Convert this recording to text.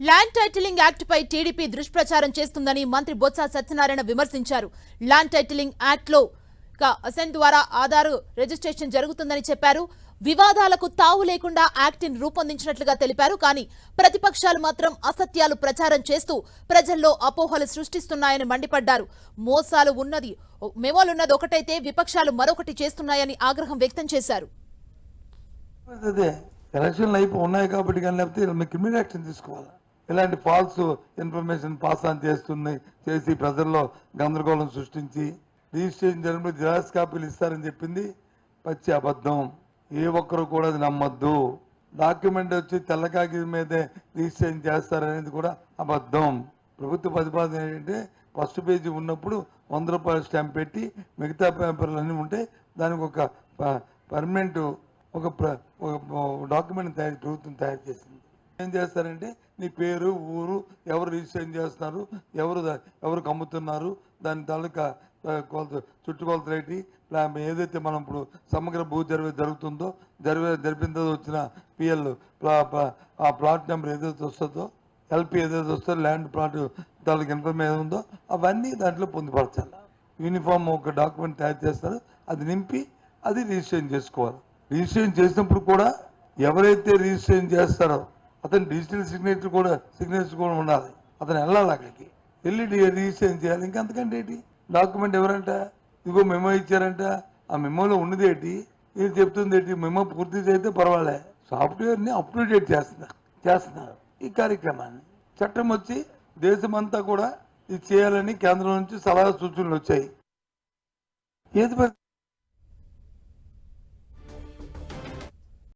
Land titling act పై TDP దుష్ప్రచారం చేస్తుందని మంత్రి బొత్స సత్యనారాయణ విమర్శించారు. ల్యాండ్ టైటిలింగ్ యాక్ట్ లో అసెంట్ ద్వారా ఆధార్ రిజిస్ట్రేషన్ జరుగుతుందని చెప్పారు. వివాదాలకు తావు లేకుండా యాక్ట్ ని రూపొందించినట్లుగా తెలిపారు. కానీ ప్రతిపక్షాలు మాత్రం అసత్యాలు ప్రచారం చేస్తూ ప్రజల్లో అపోహలు సృష్టిస్తున్నాయని మండిపడ్డారు. మోసాలు ఉన్నది మెమోలున్నది ఒకటైతే విపక్షాలు మరొకటి చేస్తున్నాయని ఆగ్రహం వ్యక్తం చేశారు. ఎలక్షన్లు ఉన్నాయి కాబట్టి కానీ లేకపోతే క్రిమినల్ యాక్షన్ తీసుకోవాలి. ఇలాంటి ఫాల్స్ ఇన్ఫర్మేషన్ పాస్ ఆన్ చేసి ప్రజల్లో గందరగోళం సృష్టించి రిజిస్ట్రేషన్ జరిగినప్పుడు జిరాక్స్ కాపీలు ఇస్తారని చెప్పింది పచ్చి అబద్ధం. ఏ ఒక్కరు కూడా అది నమ్మద్దు. డాక్యుమెంట్ వచ్చి తెల్ల కాగితం మీదే రిజిస్ట్రేషన్ చేస్తారనేది కూడా అబద్ధం. ప్రభుత్వ ప్రతిపాదన ఏంటంటే ఫస్ట్ పేజీ ఉన్నప్పుడు 100 రూపాయల స్టాంప్ పెట్టి మిగతా పేపర్లు అన్నీ ఉంటే దానికి ఒక పర్మనెంట్ ఒక డాక్యుమెంట్ ప్రభుత్వం తయారు చేసింది. ఏం చేస్తారంటే నీ పేరు, ఊరు, ఎవరు రిజిస్ట్రేషన్ చేస్తున్నారు, ఎవరు అమ్ముతున్నారు, దాని తాలూకా చుట్టుకొలత రేటి, ఏదైతే మనం ఇప్పుడు సమగ్ర భూ జరుగుతుందో జరిపిన తర్వాత వచ్చిన పిఎల్ ఆ ప్లాట్ నెంబర్ ఏదైతే వస్తుందో, ఎల్పి ఏదైతే వస్తుందో, ల్యాండ్ ప్లాట్ తాలూకా ఇన్ఫర్మేషన్ ఉందో అవన్నీ దాంట్లో పొందుపరచాలి. యూనిఫామ్ ఒక డాక్యుమెంట్ తయారు చేస్తారు, అది నింపి అది రిజిస్ట్రేషన్ చేసుకోవాలి. రిజిస్ట్రేషన్ చేసినప్పుడు కూడా ఎవరైతే రిజిస్ట్రేషన్ చేస్తారో అతను డిజిటల్ సిగ్నేచర్ కూడా ఉండాలి. అతను వెళ్ళాలి, అక్కడికి వెళ్ళి రిజిస్ట్రేషన్ చేయాలి. ఇంకంతకంటే ఏంటి, డాక్యుమెంట్ ఎవరంట, ఇదిగో మెమో ఇచ్చారంట, ఆ మెమోలో ఉన్నది ఏంటి, ఇది చెప్తుంది ఏంటి, మెమో పూర్తి చేస్తే పర్వాలే. సాఫ్ట్వేర్ని అప్ టు డేట్ చేస్తున్నారు ఈ కార్యక్రమాన్ని. చట్టం వచ్చి దేశమంతా కూడా ఇది చేయాలని కేంద్రం నుంచి సలహా సూచనలు వచ్చాయి. ఏది